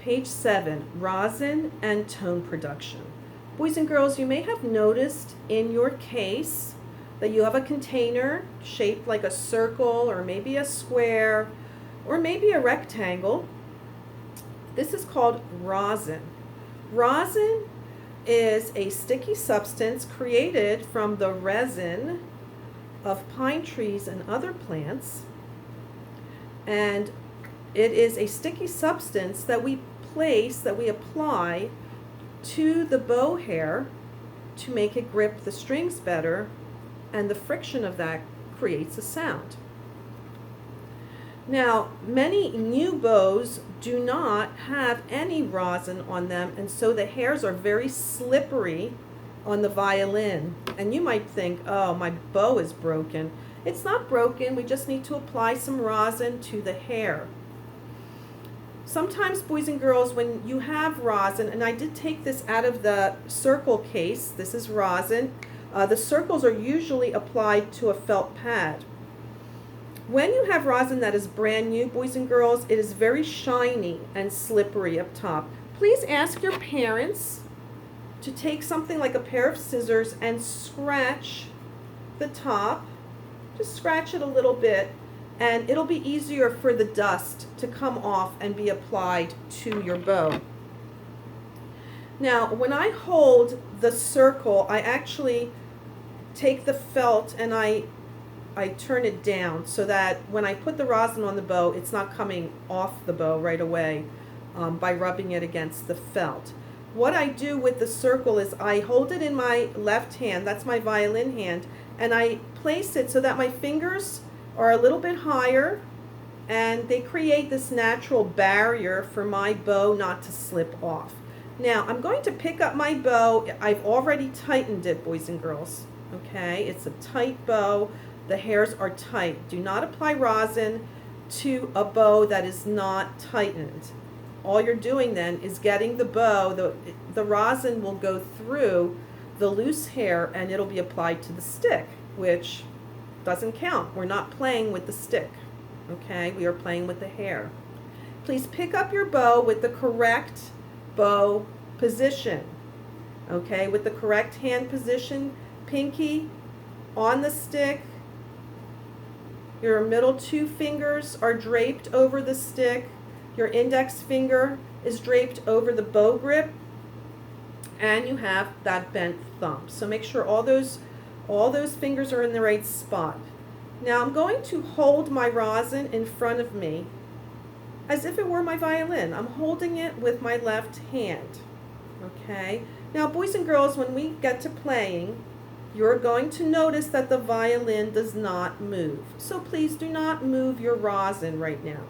Page 7, rosin and tone production. Boys and girls, you may have noticed in your case that you have a container shaped like a circle or maybe a square or maybe a rectangle. This is called rosin. Rosin is a sticky substance created from the resin of pine trees and other plants, and it is a sticky substance that we apply to the bow hair to make it grip the strings better, and the friction of that creates a sound. Now, many new bows do not have any rosin on them, and so the hairs are very slippery on the violin. And you might think, oh, my bow is broken. It's not broken, we just need to apply some rosin to the hair. Sometimes, boys and girls, when you have rosin, and I did take this out of the circle case, this is rosin, the circles are usually applied to a felt pad. When you have rosin that is brand new, boys and girls, it is very shiny and slippery up top. Please ask your parents to take something like a pair of scissors and scratch the top. Just scratch it a little bit, and it'll be easier for the dust to come off and be applied to your bow. Now, when I hold the circle, I actually take the felt and I turn it down so that when I put the rosin on the bow, it's not coming off the bow right away by rubbing it against the felt. What I do with the circle is I hold it in my left hand, that's my violin hand, and I place it so that my fingers are a little bit higher, and they create this natural barrier for my bow not to slip off. Now, I'm going to pick up my bow. I've already tightened it, boys and girls. Okay, it's a tight bow. The hairs are tight. Do not apply rosin to a bow that is not tightened. All you're doing then is getting the bow, the rosin will go through the loose hair and it'll be applied to the stick, which doesn't count. We're not playing with the stick, okay? We are playing with the hair. Please pick up your bow with the correct bow position, okay? With the correct hand position, pinky on the stick. Your middle two fingers are draped over the stick. Your index finger is draped over the bow grip, and you have that bent thumb. So make sure all those fingers are in the right spot. Now I'm going to hold my rosin in front of me as if it were my violin. I'm holding it with my left hand. Okay? Now, boys and girls, when we get to playing, you're going to notice that the violin does not move. So please do not move your rosin right now.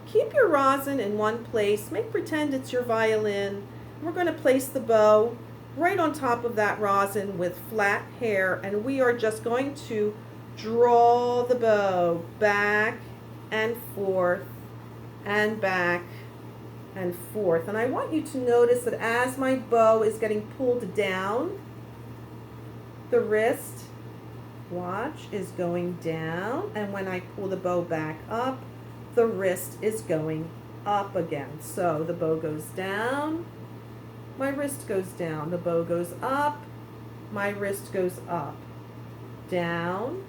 Keep your rosin in one place. Make pretend it's your violin. We're going to place the bow right on top of that rosin with flat hair, and we are just going to draw the bow back and forth and back and forth. And I want you to notice that as my bow is getting pulled down, the wrist, watch, is going down, and when I pull the bow back up, the wrist is going up again. So the bow goes down, my wrist goes down, the bow goes up, my wrist goes up, down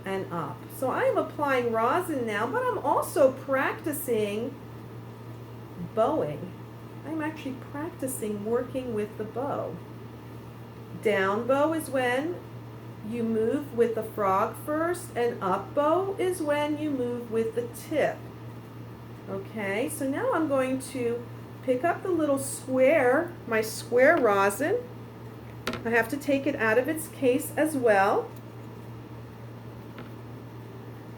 and up. So I am applying rosin now, but I'm also practicing bowing. I'm actually practicing working with the bow. Down bow is when you move with the frog first, and up bow is when you move with the tip. Okay, so now I'm going to pick up the little square, my square rosin. I have to take it out of its case as well.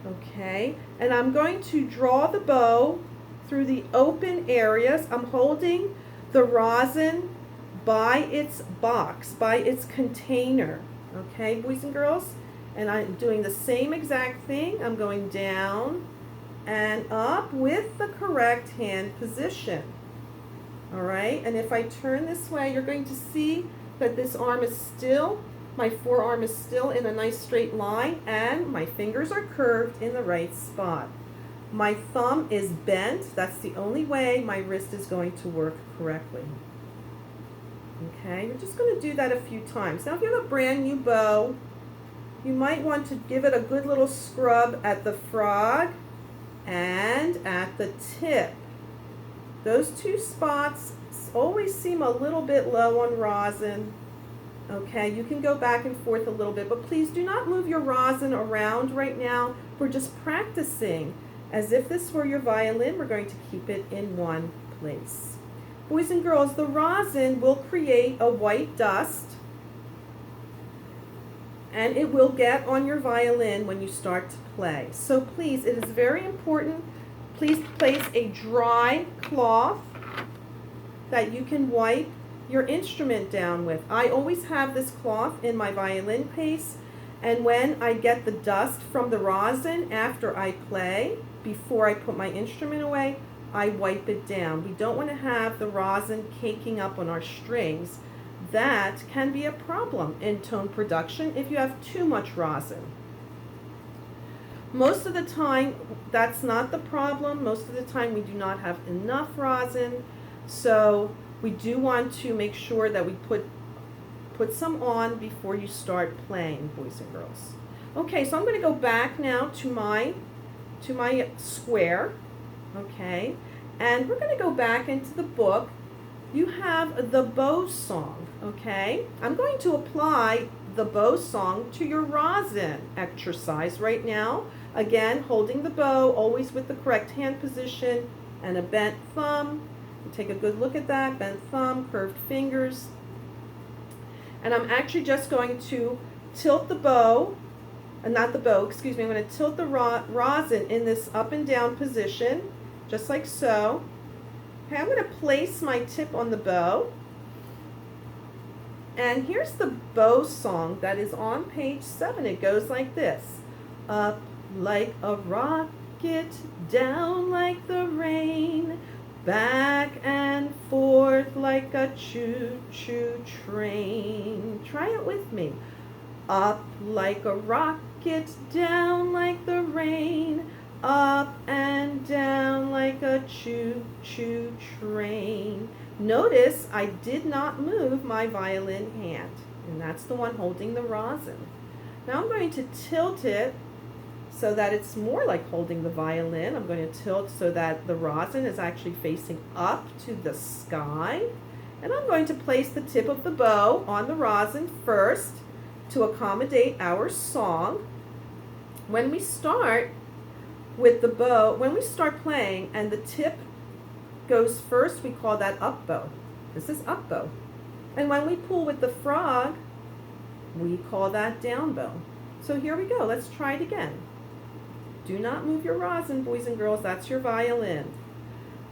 Okay, and I'm going to draw the bow through the open areas. I'm holding the rosin by its box, by its container. Okay, boys and girls? And I'm doing the same exact thing. I'm going down and up with the correct hand position. All right, and if I turn this way, you're going to see that this arm is still, my forearm is still in a nice straight line, and my fingers are curved in the right spot. My thumb is bent. That's the only way my wrist is going to work correctly. Okay, you're just going to do that a few times. Now if you have a brand new bow, you might want to give it a good little scrub at the frog and at the tip. Those two spots always seem a little bit low on rosin. Okay, you can go back and forth a little bit, but please do not move your rosin around right now. We're just practicing. As if this were your violin, we're going to keep it in one place. Boys and girls, the rosin will create a white dust, and it will get on your violin when you start to play. So please, it is very important, please place a dry cloth that you can wipe your instrument down with. I always have this cloth in my violin case, and when I get the dust from the rosin after I play, before I put my instrument away, I wipe it down. We don't want to have the rosin caking up on our strings. That can be a problem in tone production if you have too much rosin. Most of the time, that's not the problem. Most of the time, we do not have enough rosin, so we do want to make sure that we put some on before you start playing, boys and girls. Okay, so I'm going to go back now to my square, okay, and we're going to go back into the book. You have the bow song, okay. I'm going to apply the bow song to your rosin exercise right now. Again, holding the bow, always with the correct hand position and a bent thumb. Take a good look at that, bent thumb, curved fingers. And I'm actually just going to tilt the bow, not the bow, excuse me, I'm going to tilt the rosin in this up and down position, just like so. Okay, I'm going to place my tip on the bow. And here's the bow song that is on page 7. It goes like this. Up like a rocket, down like the rain, back and forth like a choo-choo train. Try it with me. Up like a rocket, down like the rain, up and down like a choo-choo train. Notice I did not move my violin hand, and that's the one holding the rosin. Now I'm going to tilt it so that it's more like holding the violin. I'm going to tilt so that the rosin is actually facing up to the sky. And I'm going to place the tip of the bow on the rosin first to accommodate our song. When we start with the bow, when we start playing and the tip goes first, we call that up bow. This is up bow. And when we pull with the frog, we call that down bow. So here we go. Let's try it again. Do not move your rosin, boys and girls. That's your violin.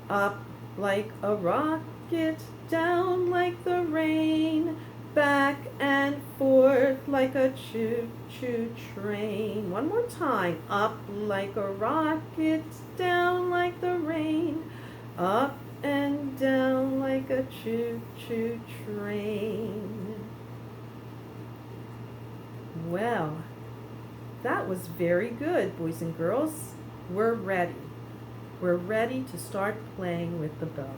Up like a rocket, down like the rain, back and forth like a choo-choo train. One more time. Up like a rocket, down like the rain, up and down like a choo-choo train. Well, that was very good, boys and girls. We're ready. We're ready to start playing with the bow.